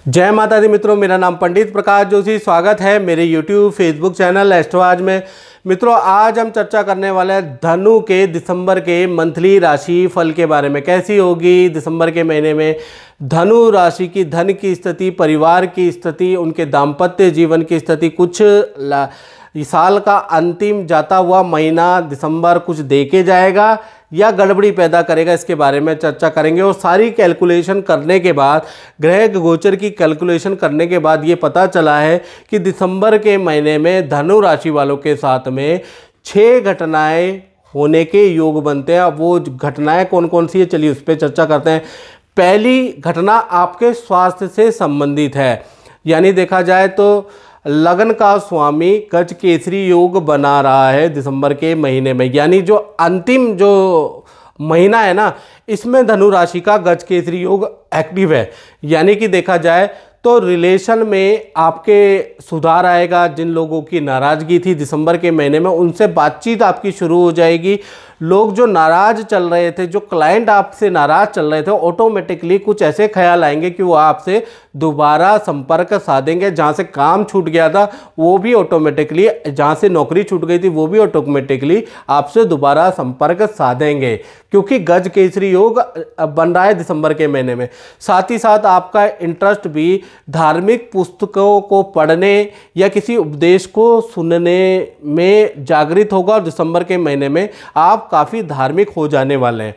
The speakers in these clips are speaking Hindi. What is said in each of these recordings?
जय माता दी मित्रों, मेरा नाम पंडित प्रकाश जोशी। स्वागत है मेरे YouTube फेसबुक चैनल एस्ट्रोआज में। मित्रों, आज हम चर्चा करने वाले हैं धनु के दिसंबर के मंथली राशि फल के बारे में। कैसी होगी दिसंबर के महीने में धनु राशि की धन की स्थिति, परिवार की स्थिति, उनके दाम्पत्य जीवन की स्थिति। कुछ इस साल का अंतिम जाता हुआ महीना दिसंबर कुछ दे के जाएगा या गड़बड़ी पैदा करेगा, इसके बारे में चर्चा करेंगे। और सारी कैलकुलेशन करने के बाद, ग्रह गोचर की कैलकुलेशन करने के बाद ये पता चला है कि दिसंबर के महीने में धनु राशि वालों के साथ में 6 घटनाएं होने के योग बनते हैं। अब वो घटनाएं कौन कौन सी है, चलिए उस पर चर्चा करते हैं। पहली घटना आपके स्वास्थ्य से संबंधित है, यानी देखा जाए तो लगन का स्वामी गज केसरी योग बना रहा है दिसंबर के महीने में। यानी जो अंतिम जो महीना है ना, इसमें धनु राशि का गज केसरी योग एक्टिव है। यानी कि देखा जाए तो रिलेशन में आपके सुधार आएगा। जिन लोगों की नाराज़गी थी दिसंबर के महीने में, उनसे बातचीत आपकी शुरू हो जाएगी। लोग जो नाराज़ चल रहे थे, जो क्लाइंट आपसे नाराज़ चल रहे थे, ऑटोमेटिकली कुछ ऐसे ख्याल आएंगे कि वो आपसे दोबारा संपर्क साधेंगे। जहाँ से काम छूट गया था वो भी ऑटोमेटिकली, जहाँ से नौकरी छूट गई थी वो भी ऑटोमेटिकली आपसे दोबारा संपर्क साधेंगे, क्योंकि गज केसरी योग बन रहा है दिसंबर के महीने में। साथ ही साथ आपका इंटरेस्ट भी धार्मिक पुस्तकों को पढ़ने या किसी उपदेश को सुनने में जागृत होगा और दिसंबर के महीने में आप काफ़ी धार्मिक हो जाने वाले हैं।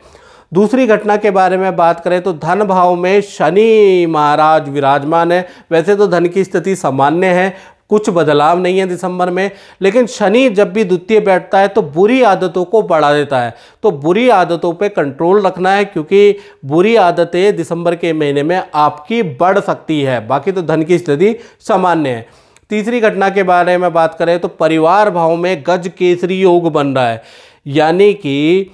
दूसरी घटना के बारे में बात करें तो धन भाव में शनि महाराज विराजमान है। वैसे तो धन की स्थिति सामान्य है, कुछ बदलाव नहीं है दिसंबर में, लेकिन शनि जब भी द्वितीय बैठता है तो बुरी आदतों को बढ़ा देता है। तो बुरी आदतों पे कंट्रोल रखना है, क्योंकि बुरी आदतें दिसंबर के महीने में आपकी बढ़ सकती है। बाकी तो धन की स्थिति सामान्य है। तीसरी घटना के बारे में बात करें तो परिवार भाव में गज केसरी योग बन रहा है। यानी कि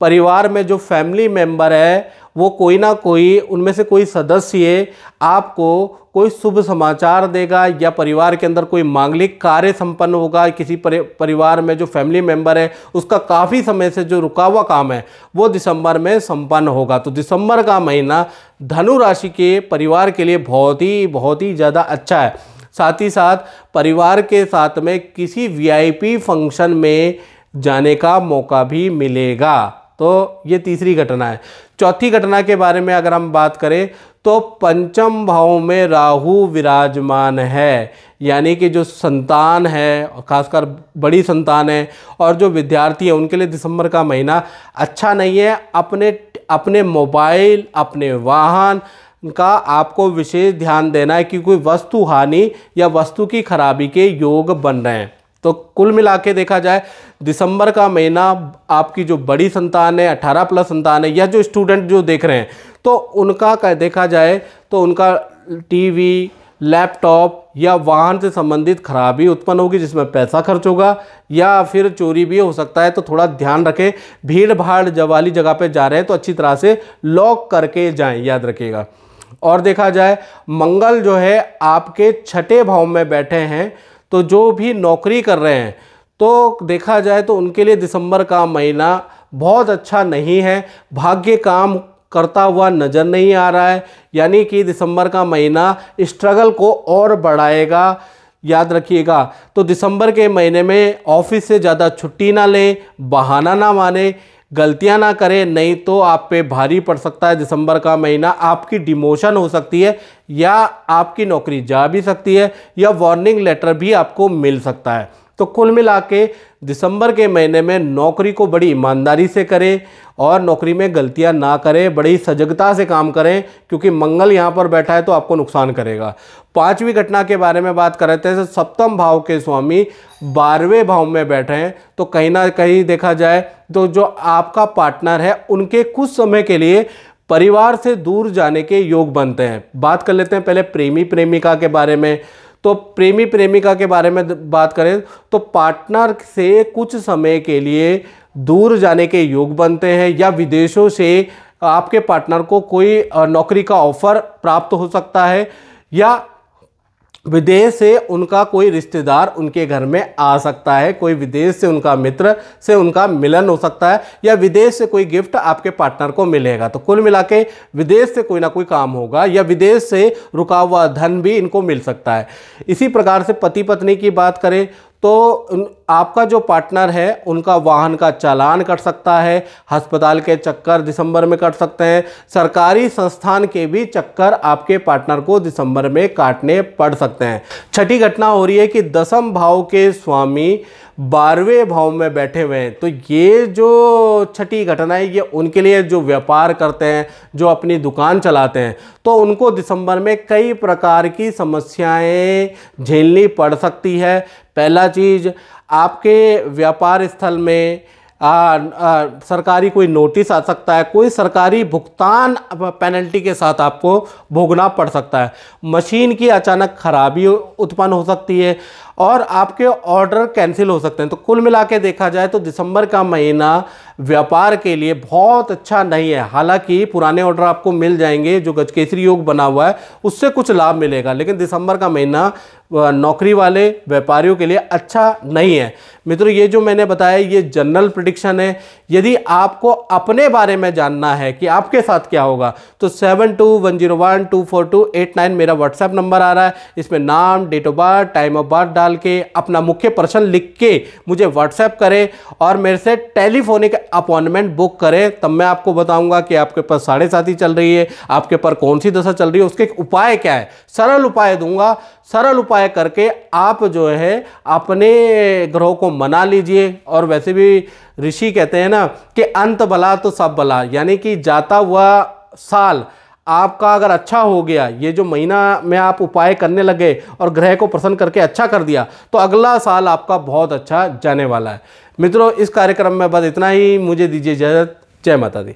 परिवार में जो फैमिली मेंबर है वो कोई ना कोई, उनमें से कोई सदस्य आपको कोई शुभ समाचार देगा, या परिवार के अंदर कोई मांगलिक कार्य संपन्न होगा। किसी परिवार में जो फैमिली मेंबर है उसका काफ़ी समय से जो रुका हुआ काम है वो दिसंबर में संपन्न होगा। तो दिसंबर का महीना धनु राशि के परिवार के लिए बहुत ही ज़्यादा अच्छा है। साथ ही साथ परिवार के साथ में किसी VIP फंक्शन में जाने का मौका भी मिलेगा। तो ये तीसरी घटना है। चौथी घटना के बारे में अगर हम बात करें तो पंचम भाव में राहु विराजमान है। यानी कि जो संतान है, खासकर बड़ी संतान है और जो विद्यार्थी है, उनके लिए दिसंबर का महीना अच्छा नहीं है। अपने मोबाइल, अपने वाहन का आपको विशेष ध्यान देना है कि कोई वस्तु हानि या वस्तु की खराबी के योग बन रहे हैं। तो कुल मिला के देखा जाए दिसंबर का महीना आपकी जो बड़ी संतान है, 18+ संतान है, या जो स्टूडेंट जो देख रहे हैं, तो उनका देखा जाए तो उनका टीवी, लैपटॉप या वाहन से संबंधित खराबी उत्पन्न होगी, जिसमें पैसा खर्च होगा या फिर चोरी भी हो सकता है। तो थोड़ा ध्यान रखें। भीड़ भाड़ वाली जगह पे जा रहे हैं तो अच्छी तरह से लॉक करके जाएं, याद रखिएगा। और देखा जाए मंगल जो है आपके 6ठे भाव में बैठे हैं, तो जो भी नौकरी कर रहे हैं तो देखा जाए तो उनके लिए दिसंबर का महीना बहुत अच्छा नहीं है। भाग्य काम करता हुआ नज़र नहीं आ रहा है। यानी कि दिसंबर का महीना स्ट्रगल को और बढ़ाएगा, याद रखिएगा। तो दिसंबर के महीने में ऑफिस से ज़्यादा छुट्टी ना लें, बहाना ना माने, गलतियां ना करें, नहीं तो आप पे भारी पड़ सकता है दिसंबर का महीना। आपकी डिमोशन हो सकती है या आपकी नौकरी जा भी सकती है या वार्निंग लेटर भी आपको मिल सकता है। तो कुल मिला के दिसंबर के महीने में नौकरी को बड़ी ईमानदारी से करें और नौकरी में गलतियां ना करें, बड़ी सजगता से काम करें, क्योंकि मंगल यहाँ पर बैठा है तो आपको नुकसान करेगा। पांचवी घटना के बारे में बात कर रहे थे, सप्तम भाव के स्वामी 12वें भाव में बैठे हैं। तो कहीं ना कहीं देखा जाए तो जो आपका पार्टनर है उनके कुछ समय के लिए परिवार से दूर जाने के योग बनते हैं। बात कर लेते हैं पहले प्रेमी प्रेमिका के बारे में। तो प्रेमी प्रेमिका के बारे में बात करें तो पार्टनर से कुछ समय के लिए दूर जाने के योग बनते हैं, या विदेशों से आपके पार्टनर को कोई नौकरी का ऑफर प्राप्त हो सकता है, या विदेश से उनका कोई रिश्तेदार उनके घर में आ सकता है, कोई विदेश से उनका मित्र से उनका मिलन हो सकता है, या विदेश से कोई गिफ्ट आपके पार्टनर को मिलेगा। तो कुल मिला के विदेश से कोई ना कोई काम होगा, या विदेश से रुका हुआ धन भी इनको मिल सकता है। इसी प्रकार से पति पत्नी की बात करें तो आपका जो पार्टनर है उनका वाहन का चालान कट सकता है, अस्पताल के चक्कर दिसंबर में कट सकते हैं, सरकारी संस्थान के भी चक्कर आपके पार्टनर को दिसंबर में काटने पड़ सकते हैं। छठी घटना हो रही है कि दसम भाव के स्वामी 12वें भाव में बैठे हुए हैं। तो ये जो छठी घटना है ये उनके लिए जो व्यापार करते हैं, जो अपनी दुकान चलाते हैं, तो उनको दिसंबर में कई प्रकार की समस्याएं झेलनी पड़ सकती है। पहला चीज़, आपके व्यापार स्थल में सरकारी कोई नोटिस आ सकता है, कोई सरकारी भुगतान पेनल्टी के साथ आपको भोगना पड़ सकता है, मशीन की अचानक खराबी उत्पन्न हो सकती है, और आपके ऑर्डर कैंसिल हो सकते हैं। तो कुल मिला के देखा जाए तो दिसंबर का महीना व्यापार के लिए बहुत अच्छा नहीं है। हालांकि पुराने ऑर्डर आपको मिल जाएंगे, जो गजकेसरी योग बना हुआ है उससे कुछ लाभ मिलेगा, लेकिन दिसंबर का महीना नौकरी वाले व्यापारियों के लिए अच्छा नहीं है। मित्रों, ये जो मैंने बताया ये जनरल प्रेडिक्शन है। यदि आपको अपने बारे में जानना है कि आपके साथ क्या होगा तो 7210124289 मेरा व्हाट्सएप नंबर आ रहा है। इसमें नाम, date of birth, time of birth डाल के अपना मुख्य प्रश्न लिख के मुझे व्हाट्सएप करें और मेरे से टेलीफोनिक अपॉइंटमेंट बुक करें। तब मैं आपको बताऊंगा कि आपके पास 7.5 चल रही है, आपके पर कौन सी दशा चल रही है, उसके उपाय क्या है। सरल उपाय दूंगा, सरल उपाय करके आप जो है अपने ग्रहों को मना लीजिए। और वैसे भी ऋषि कहते हैं ना कि अंत भला तो सब भला, यानी कि जाता हुआ साल आपका अगर अच्छा हो गया, ये जो महीना में आप उपाय करने लगे और ग्रह को प्रसन्न करके अच्छा कर दिया, तो अगला साल आपका बहुत अच्छा जाने वाला है। मित्रों, इस कार्यक्रम में बस इतना ही। मुझे दीजिए इजाजत। जय माता दी।